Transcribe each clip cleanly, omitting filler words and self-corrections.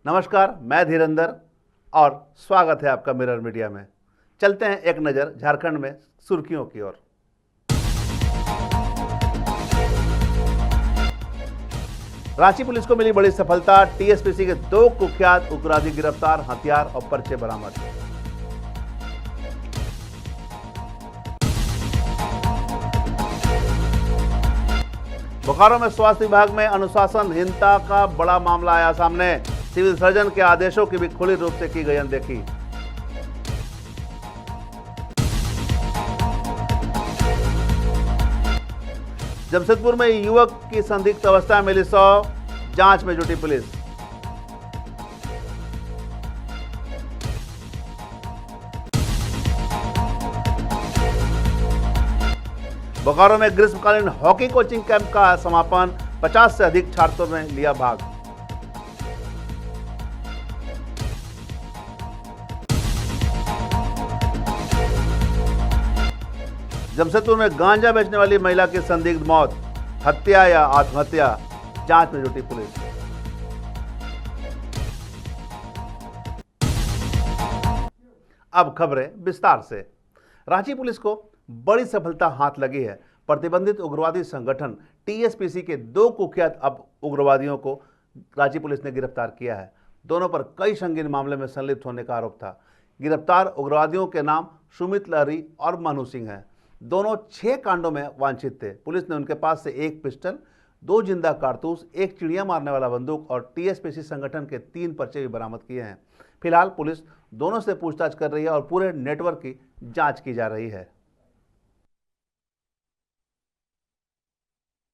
नमस्कार, मैं धीरेंद्र और स्वागत है आपका मिरर मीडिया में। चलते हैं एक नज़र झारखंड में सुर्खियों की ओर। रांची पुलिस को मिली बड़ी सफलता, टीएसपीसी के 2 कुख्यात उग्रवादी गिरफ्तार, हथियार और पर्चे बरामद। बोकारो में स्वास्थ्य विभाग में अनुशासनहीनता का बड़ा मामला आया सामने। सिविल सर्जन के आदेशों की भी खुली रूप से की गई अनदेखी। जमशेदपुर में युवक की संदिग्ध अवस्था में मिली 100, जांच में जुटी पुलिस। बोकारो में ग्रीष्मकालीन हॉकी कोचिंग कैंप का समापन, 50 से अधिक छात्रों ने लिया भाग। जमशेदपुर में गांजा बेचने वाली महिला की संदिग्ध मौत, हत्या या आत्महत्या, जांच में जुटी पुलिस। अब खबरें विस्तार से। रांची पुलिस को बड़ी सफलता हाथ लगी है। प्रतिबंधित उग्रवादी संगठन टीएसपीसी के 2 कुख्यात अब उग्रवादियों को रांची पुलिस ने गिरफ्तार किया है। दोनों पर कई संगीन मामले में संलिप्त होने का आरोप था। गिरफ्तार उग्रवादियों के नाम सुमित लहरी और मनु सिंह हैं। दोनों 6 कांडों में वांछित थे। पुलिस ने उनके पास से 1 पिस्टल, 2 जिंदा कारतूस, 1 चिड़िया मारने वाला बंदूक और टीएसपीसी संगठन के 3 पर्चे भी बरामद किए हैं। फिलहाल पुलिस दोनों से पूछताछ कर रही है और पूरे नेटवर्क की जांच की जा रही है।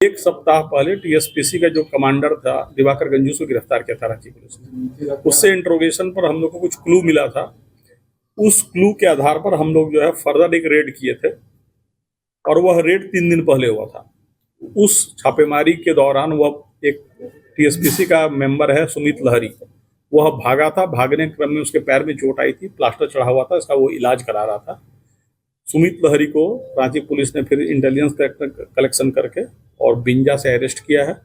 एक सप्ताह पहले टीएसपीसी का जो कमांडर था दिवाकर गंजू को गिरफ्तार किया था रांची पुलिस ने। उससे इंट्रोगेशन पर हम लोग को कुछ क्लू मिला था। उस क्लू के आधार पर हम लोग जो है फर्दर एक रेड किए थे और वह रेड 3 दिन पहले हुआ था। उस छापेमारी के दौरान वह एक टीएसपीसी का मेंबर है सुमित लहरी, वह भागा था। भागने के क्रम में उसके पैर में चोट आई थी, प्लास्टर चढ़ा हुआ था, इसका वो इलाज करा रहा था। सुमित लहरी को रांची पुलिस ने फिर इंटेलिजेंस कलेक्शन करके और बिंजा से अरेस्ट किया है।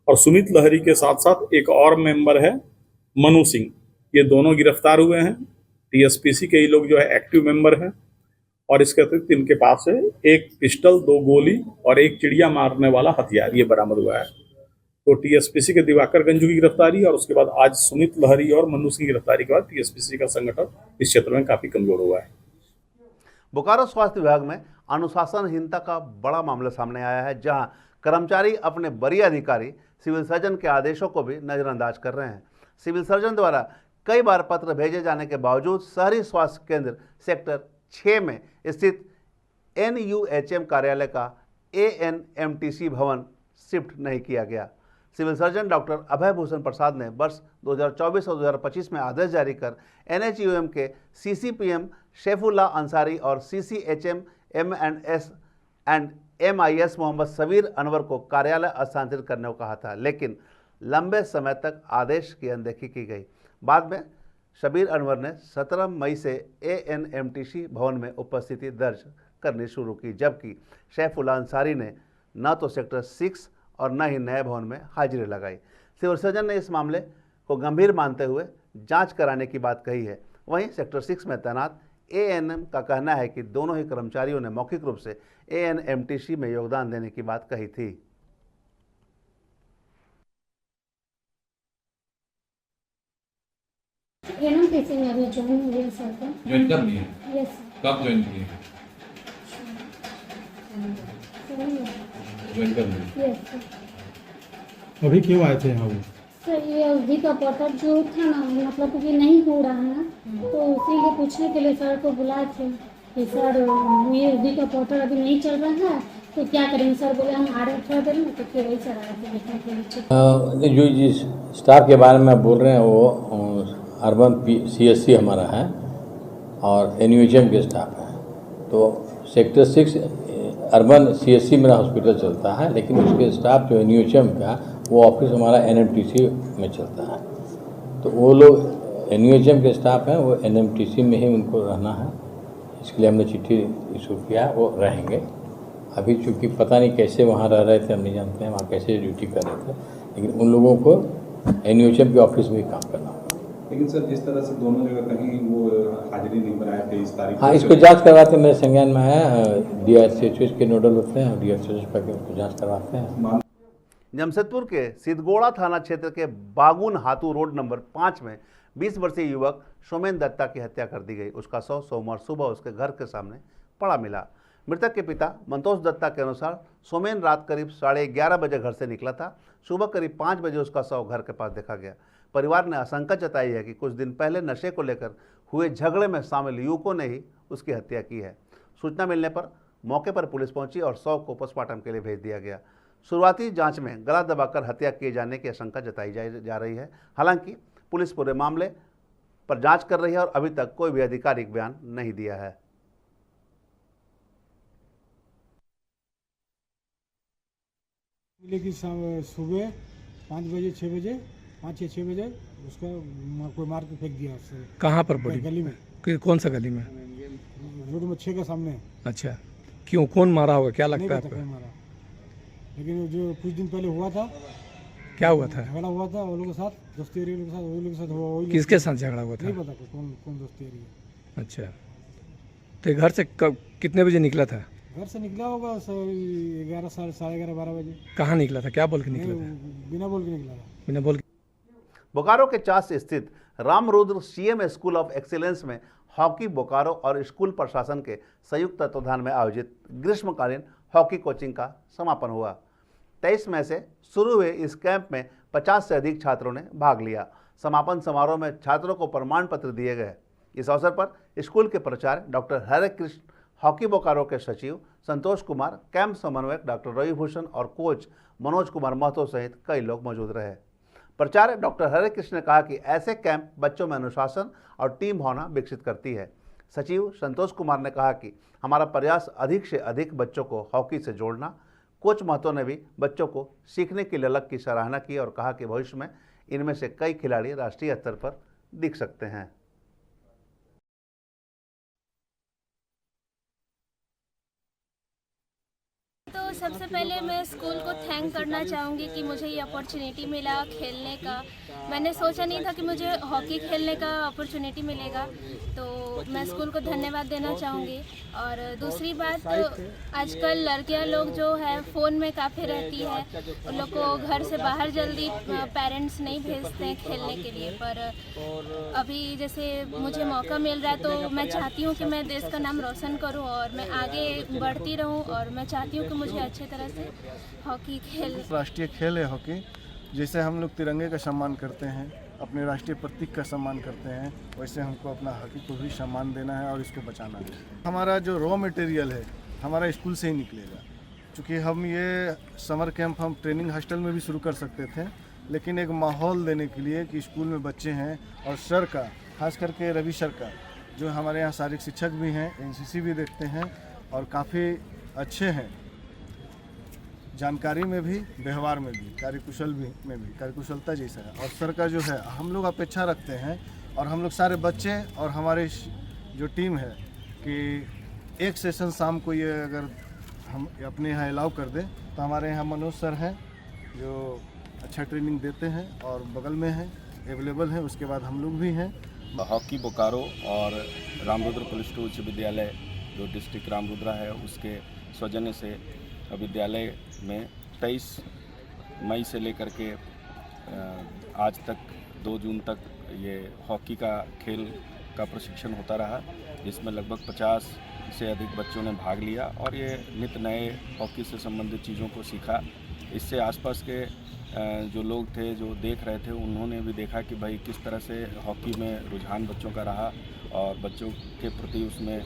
और सुमित लहरी के साथ साथ एक और मेंबर है मनु सिंह, ये दोनों गिरफ्तार हुए हैं। टीएसपीसी के ही लोग जो है एक्टिव मेंबर हैं। और इसके अतिरिक्त इनके पास से 1 पिस्टल, 2 गोली और 1 चिड़िया मारने वाला हथियार ये बरामद हुआ है। तो टीएसपीसी के दिवाकर गंजू की गिरफ्तारी और उसके बाद आज सुमित लहरी और मनु सिंह की गिरफ्तारी के बाद टीएसपीसी का संगठन इस क्षेत्र में काफी कमजोर हुआ है। बोकारो स्वास्थ्य विभाग में अनुशासनहीनता का बड़ा मामला सामने आया है, जहां कर्मचारी अपने वरीय अधिकारी सिविल सर्जन के आदेशों को भी नजरअंदाज कर रहे हैं। सिविल सर्जन द्वारा कई बार पत्र भेजे जाने के बावजूद शहरी स्वास्थ्य केंद्र सेक्टर 6 में स्थित NUHM कार्यालय का ANMTC भवन शिफ्ट नहीं किया गया। सिविल सर्जन डॉक्टर अभय भूषण प्रसाद ने वर्ष 2024 और 2025 में आदेश जारी कर NHUM के CCPM शेफुल्ला अंसारी और CCHM M&S and MIS Mohammad Sabir Anwar को कार्यालय स्थानांतरित करने को कहा था, लेकिन लंबे समय तक आदेश की अनदेखी की गई। बाद में शबीर अनवर ने 17 मई से ANMTC भवन में उपस्थिति दर्ज करनी शुरू की, जबकि शेफुल्ला अंसारी ने न तो सेक्टर 6 और न ही नए भवन में हाजिरी लगाई। सिविल सर्जन ने इस मामले को गंभीर मानते हुए जांच कराने की बात कही है। वहीं सेक्टर 6 में तैनात ANM का कहना है कि दोनों ही कर्मचारियों ने मौखिक रूप से ANMTC में योगदान देने की बात कही थी। ANMTC में अभी ज्वाइन हुए सर। ज्वाइन कर लिए? यस। कब ज्वाइन किए? ज्वाइन कर लिए? यस। अभी क्यों आए थे यहाँ वो? सर ये अवधि का पोर्टल जो था ना, मतलब कि नहीं हो रहा है ना, तो उसी को पूछने के लिए सर को बुलाए थे कि सर ये अवधि का पोर्टल अभी नहीं चल रहा है तो क्या करेंगे। सर बोले हम आ रहे थोड़ा देर में, तो फिर वही सर आए थे देखने के लिए। जो जिस स्टाफ के बारे में बोल रहे हैं वो अर्बन CSC हमारा है और NUHM के स्टाफ है। तो सेक्टर 6 अर्बन CSC मेरा हॉस्पिटल चलता है, लेकिन उसके स्टाफ जो NUHM का वो ऑफिस हमारा NMTC में चलता है। तो वो लोग NUHM के स्टाफ हैं, वो NMTC में ही उनको रहना है। इसके लिए हमने चिट्ठी इशू किया, वो रहेंगे। अभी चूँकि पता नहीं कैसे वहाँ रह रहे थे, हम नहीं जानते हैं वहाँ कैसे ड्यूटी कर रहे थे, लेकिन उन लोगों को NUHM के ऑफिस में ही काम करना होगा। लेकिन सर जिस तरह से दोनों जगह कहीं वो हाजिरी नहीं बनाए 23 तारीख हाँ, को, इसको जांच करवाते मेरे संज्ञान में आया। DRCHO के नोडल होते हैं, DRCHO पर उसको जांच करवाते हैं। जमशेदपुर के सिद्धगोड़ा थाना क्षेत्र के बागुन हाथू रोड नंबर 5 में 20 वर्षीय युवक सोमेन दत्ता की हत्या कर दी गई। उसका शव सोमवार सुबह उसके घर के सामने पड़ा मिला। मृतक के पिता मंतोष दत्ता के अनुसार सोमेन रात करीब 11:30 बजे घर से निकला था। सुबह करीब 5 बजे उसका शव घर के पास देखा गया। परिवार ने आशंका जताई है कि कुछ दिन पहले नशे को लेकर हुए झगड़े में शामिल युवकों ने ही उसकी हत्या की है। सूचना मिलने पर मौके पर पुलिस पहुंची और शव को पोस्टमार्टम के लिए भेज दिया गया। शुरुआती जांच में गला दबाकर हत्या किए जाने की आशंका जताई जा रही है। हालांकि पुलिस पूरे मामले पर जांच कर रही है और अभी तक कोई भी आधिकारिक बयान नहीं दिया है। मिले कि सुबह 5 बजे 6 बजे 5 या 6 बजे उसका कोई मार के फेंक दिया उससे कहाँ पर पड़ी? गली में, कौन सा गली में? रोड में 6 के सामने। अच्छा, क्यों, कौन मारा होगा, क्या नहीं लगता है पता आपको? कौन मारा, लेकिन जो कुछ दिन पहले हुआ था, क्या हुआ था? झगड़ा हुआ था वो लोगों के साथ, दोस्ती एरिया के साथ, वो लोग के साथ हुआ। किसके साथ झगड़ा हुआ था? नहीं पता कौन कौन दोस्ती एरिया। अच्छा, तो घर से कितने बजे निकला था? घर से निकला होगा 11 साढ़े 11 12 बजे। कहाँ निकला था, क्या बोल के निकला था? बिना बोल के निकला था। बिना बोल के। बोकारो के चास स्थित Ramrudra CM school of excellence में हॉकी बोकारो और स्कूल प्रशासन के संयुक्त तत्वाधान में आयोजित ग्रीष्मकालीन हॉकी कोचिंग का समापन हुआ। 23 मई से शुरू हुए इस कैंप में 50 से अधिक छात्रों ने भाग लिया। समापन समारोह में छात्रों को प्रमाण पत्र दिए गए। इस अवसर पर स्कूल के प्राचार्य डॉक्टर हरे कृष्ण, हॉकी बोकारो के सचिव संतोष कुमार, कैंप समन्वयक डॉक्टर रविभूषण और कोच मनोज कुमार महतो सहित कई लोग मौजूद रहे। प्राचार्य डॉक्टर हरे कृष्ण ने कहा कि ऐसे कैंप बच्चों में अनुशासन और टीम भावना विकसित करती है। सचिव संतोष कुमार ने कहा कि हमारा प्रयास अधिक से अधिक बच्चों को हॉकी से जोड़ना। कोच महतो ने भी बच्चों को सीखने की ललक की सराहना की और कहा कि भविष्य में इनमें से कई खिलाड़ी राष्ट्रीय स्तर पर दिख सकते हैं। तो सबसे पहले मैं स्कूल को थैंक करना चाहूँगी कि मुझे ये अपॉर्चुनिटी मिला खेलने का। मैंने सोचा नहीं था कि मुझे हॉकी खेलने का अपॉर्चुनिटी मिलेगा, तो मैं स्कूल को धन्यवाद देना चाहूँगी। और दूसरी बात, आजकल लड़कियां लोग जो है फ़ोन में काफ़ी रहती है, उन लोग को घर से बाहर जल्दी पेरेंट्स नहीं भेजते हैं खेलने के लिए। पर अभी जैसे मुझे मौका मिल रहा है तो मैं चाहती हूँ कि मैं देश का नाम रोशन करूँ और मैं आगे बढ़ती रहूँ, और मैं चाहती हूँ कि मुझे अच्छी तरह से हॉकी खेल। राष्ट्रीय खेल है हॉकी। जैसे हम लोग तिरंगे का सम्मान करते हैं, अपने राष्ट्रीय प्रतीक का सम्मान करते हैं, वैसे हमको अपना हॉकी को भी सम्मान देना है और इसको बचाना है। हमारा जो रॉ मटेरियल है हमारा स्कूल से ही निकलेगा, क्योंकि हम ये समर कैंप हम ट्रेनिंग हॉस्टल में भी शुरू कर सकते थे, लेकिन एक माहौल देने के लिए कि स्कूल में बच्चे हैं और सर का, खास करके रवि सर का, जो हमारे यहाँ शारीरिक शिक्षक भी हैं, NCC भी देखते हैं और काफ़ी अच्छे हैं, जानकारी में भी, व्यवहार में भी, कार्यकुशल में भी, कार्यकुशलता जैसा है। और सर का जो है हम लोग अपेक्षा रखते हैं और हम लोग सारे बच्चे और हमारे जो टीम है कि एक सेशन शाम को ये अगर हम अपने यहाँ अलाउ कर दें तो हमारे यहाँ मनोज सर हैं जो अच्छा ट्रेनिंग देते हैं और बगल में हैं, अवेलेबल हैं। उसके बाद हम लोग भी हैं। हॉकी बोकारो और रामरुद्र पुलिस उच्च विद्यालय जो डिस्ट्रिक्ट रामरुद्रा है उसके सौजन्य से विद्यालय में 23 मई से लेकर के आज तक 2 जून तक ये हॉकी का खेल का प्रशिक्षण होता रहा, जिसमें लगभग 50 से अधिक बच्चों ने भाग लिया और ये नित नए हॉकी से संबंधित चीज़ों को सीखा। इससे आसपास के जो लोग थे, जो देख रहे थे, उन्होंने भी देखा कि भाई किस तरह से हॉकी में रुझान बच्चों का रहा और बच्चों के प्रति उसमें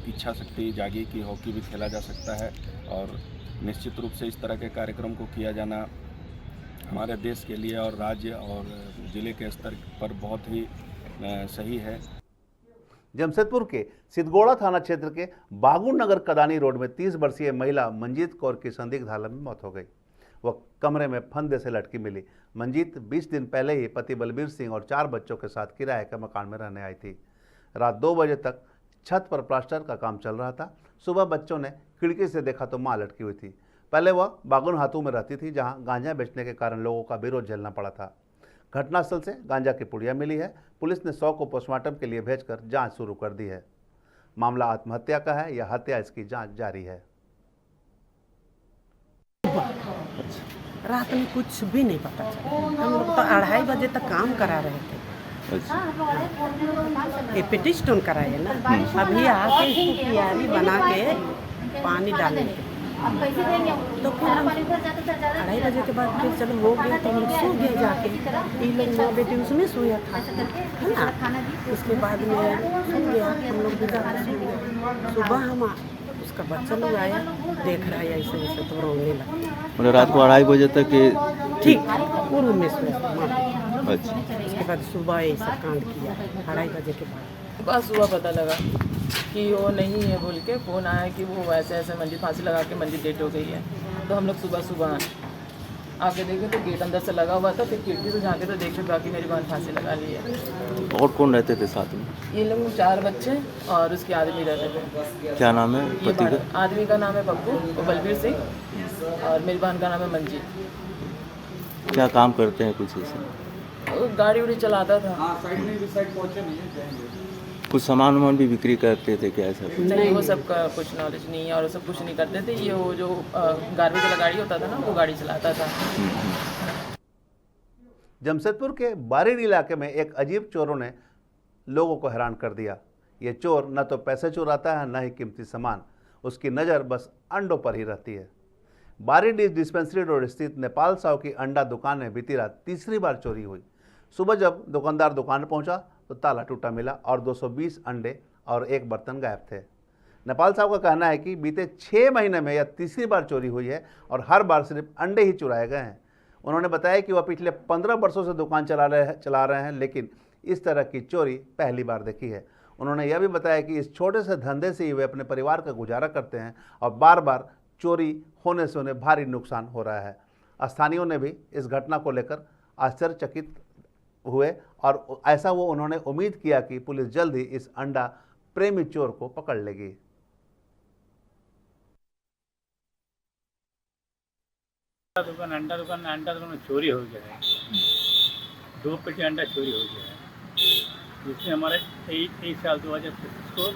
इच्छा शक्ति जागी कि हॉकी भी खेला जा सकता है। और निश्चित रूप से इस तरह के कार्यक्रम को किया जाना हमारे देश के लिए और राज्य और ज़िले के स्तर पर बहुत ही सही है। जमशेदपुर के सिद्धगोड़ा थाना क्षेत्र के बागुन नगर कदानी रोड में 30 वर्षीय महिला मंजीत कौर की संदिग्ध हालत में मौत हो गई। वह कमरे में फंदे से लटकी मिली। मंजीत 20 दिन पहले ही पति बलबीर सिंह और 4 बच्चों के साथ किराए के मकान में रहने आई थी। रात 2 बजे तक छत पर प्लास्टर का काम चल रहा था। सुबह बच्चों ने खिड़की से देखा तो मां लटकी हुई थी। पहले वह बागुन हाथू में रहती थी, जहां गांजा बेचने के कारण लोगों का विरोध झेलना पड़ा था। घटनास्थल से गांजा की पुड़िया मिली है। पुलिस ने 100 को पोस्टमार्टम के लिए भेजकर जांच शुरू कर दी है। मामला आत्महत्या का है या हत्या, इसकी जांच जारी है। रात में कुछ भी नहीं पता चला। हम लोग तो 2:30 बजे तक काम करा रहे थे। ये पेटी स्टोन कराए ना, अभी आके इसको कियारी बना के पानी डालेंगे। तो फिर हम 2:30 बजे के बाद फिर चलो हो गया, तो हम लोग सो गए जाके। ये लोग माँ बेटी उसमें सोया था, है ना। उसके बाद में सो गया, हम लोग भी जाकर सो गए। सुबह हम उसका बच्चा लोग आया, देख रहा है ऐसे वैसे, तो रोने लगा। मतलब रात को 2:30 बजे तक ठीक वो रूम में सोया। अच्छा, उसके बाद सुबह ये सब कांड किया 2:30 बजे के बाद। बस सुबह पता लगा कि वो नहीं है बोल के फ़ोन आया कि वो वैसे ऐसे मंजिल फांसी लगा के मंजिल डेट हो गई है। तो हम लोग सुबह आके देखे तो गेट अंदर से लगा हुआ था। फिर खिड़की से झाँके तो देखे बाकी मेरी बहन फांसी लगा ली है। और कौन रहते थे साथ में? ये लोग 4 बच्चे और उसके आदमी रहते थे। क्या नाम है पति का? आदमी का नाम है पप्पू, वो बलबीर सिंह, और मेरी बहन का नाम है मंजीत। क्या काम करते हैं कुछ ऐसे? गाड़ी उड़ी चलाता था। कुछ सामान वामान भी बिक्री करते थे क्या ऐसा? नहीं, वो सब का कुछ नॉलेज नहीं है और वो सब कुछ नहीं करते थे। ये वो जो गार्बेज वाला गाड़ी होता था ना, वो गाड़ी चलाता था। जमशेदपुर के बारीडी इलाके में एक अजीब चोरों ने लोगों को हैरान कर दिया। ये चोर न तो पैसे चुराता है, न ही कीमती सामान। उसकी नज़र बस अंडों पर ही रहती है। बारीडी डिस्पेंसरी रोड स्थित नेपाल साहू की अंडा दुकान में बीती रात तीसरी बार चोरी हुई। सुबह जब दुकानदार दुकान पहुंचा तो ताला टूटा मिला और 220 अंडे और एक बर्तन गायब थे। नेपाल साहब का कहना है कि बीते 6 महीने में यह तीसरी बार चोरी हुई है और हर बार सिर्फ अंडे ही चुराए गए हैं। उन्होंने बताया कि वह पिछले 15 वर्षों से दुकान चला रहे हैं, लेकिन इस तरह की चोरी पहली बार देखी है। उन्होंने यह भी बताया कि इस छोटे से धंधे से ही वे अपने परिवार का गुजारा करते हैं और बार बार चोरी होने से उन्हें भारी नुकसान हो रहा है। स्थानीयों ने भी इस घटना को लेकर आश्चर्यचकित हुए और ऐसा वो उन्होंने उम्मीद किया कि पुलिस जल्द ही इस अंडा प्रेमी चोर को पकड़ लेगी। अंडा दुकान में चोरी हो गया है। 2 पेटी अंडा चोरी हो गया है, जिसमें हमारे 23 साल 2025 को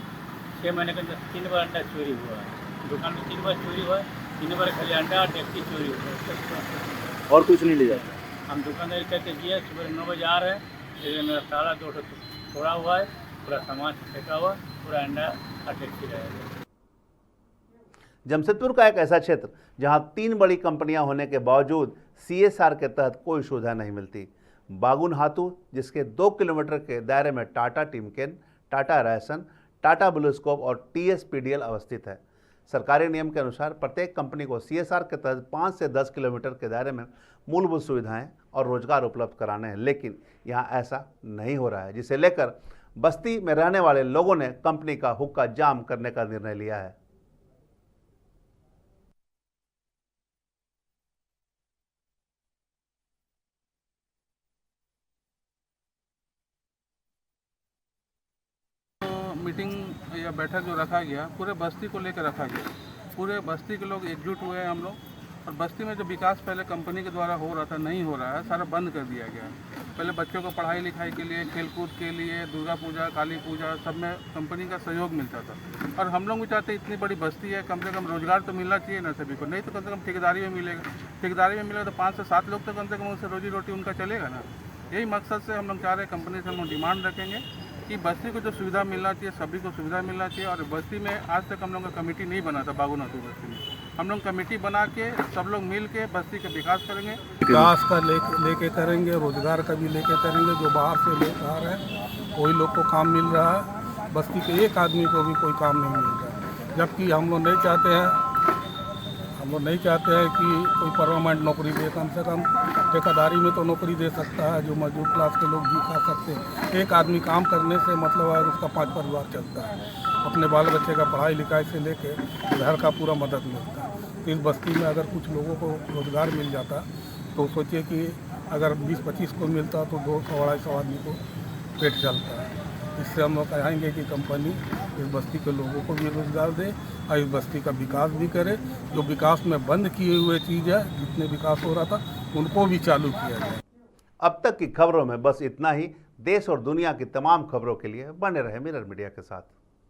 6 महीने के अंदर 3 बार अंडा चोरी हुआ है। दुकान में 3 बार चोरी हुआ है, 3 बार खाली अंडा और डेक्ची चोरी हुआ है। और कुछ नहीं ले जाता? हम दुकानदारी करके दिए, सुबह 9 बजे आ रहे हैं, लेकिन मेरा ताला 2 तोड़ा हुआ है, पूरा सामान फेंका हुआ, पूरा अंडा और डेक्ची रहेगा। जमशेदपुर का एक ऐसा क्षेत्र जहां 3 बड़ी कंपनियां होने के बावजूद CSR के तहत कोई सुविधा नहीं मिलती। बागुन हाथू, जिसके 2 किलोमीटर के दायरे में टाटा टिमकेन, टाटा रैसन, टाटा ब्लूस्कोप और TSPDL अवस्थित है। सरकारी नियम के अनुसार प्रत्येक कंपनी को CSR के तहत 5 से 10 किलोमीटर के दायरे में मूलभूत सुविधाएं और रोजगार उपलब्ध कराने हैं, लेकिन यहाँ ऐसा नहीं हो रहा है, जिसे लेकर बस्ती में रहने वाले लोगों ने कंपनी का हुक्का जाम करने का निर्णय लिया है। मीटिंग या बैठक जो रखा गया, पूरे बस्ती को लेकर रखा गया। पूरे बस्ती के लोग एकजुट हुए हैं हम लोग, और बस्ती में जो विकास पहले कंपनी के द्वारा हो रहा था, नहीं हो रहा है, सारा बंद कर दिया गया। पहले बच्चों को पढ़ाई लिखाई के लिए, खेलकूद के लिए, दुर्गा पूजा, काली पूजा, सब में कंपनी का सहयोग मिलता था। और हम लोग भी चाहते इतनी बड़ी बस्ती है, कम से कम रोजगार तो मिलना चाहिए ना सभी को, नहीं तो कम से कम ठेकेदारी में मिलेगा। ठेकेदारी में मिलेगा तो 5 से 7 लोग तो कम से कम उससे रोजी रोटी उनका चलेगा ना। यही मकसद से हम लोग चाह रहे हैं, कंपनी से हम लोग डिमांड रखेंगे कि बस्ती को जो सुविधा मिलना चाहिए, सभी को सुविधा मिलना चाहिए। और बस्ती में आज तक हम लोग का कमेटी नहीं बना था, बागुन हाथू बस्ती में हम लोग कमेटी बना के सब लोग मिल के बस्ती का विकास करेंगे। विकास का लेके करेंगे, रोजगार का भी लेके करेंगे। जो बाहर से लेकर आ रहे हैं वही लोग को काम मिल रहा है, बस्ती के एक आदमी को भी कोई काम नहीं मिल रहा है। जबकि हम लोग नहीं चाहते हैं कि कोई परमानेंट नौकरी दे, कम से कम ठेकेदारी में तो नौकरी दे सकता है, जो मजदूर क्लास के लोग जी खा सकते हैं। एक आदमी काम करने से मतलब है उसका 5 परिवार चलता है, अपने बाल बच्चे का पढ़ाई लिखाई से लेके घर का पूरा मदद मिलता है। तो इस बस्ती में अगर कुछ लोगों को रोज़गार मिल जाता तो सोचिए कि अगर 20-25 को मिलता तो 200-250 आदमी को पेट चलता है। इससे हम लोग चाहेंगे कि कंपनी इस बस्ती के लोगों को भी रोज़गार दे और इस बस्ती का विकास भी करे। जो विकास में बंद किए हुए चीज़ है, जितने विकास हो रहा था उनको भी चालू किया जाए। अब तक की खबरों में बस इतना ही। देश और दुनिया की तमाम खबरों के लिए बने रहे मिरर मीडिया के साथ।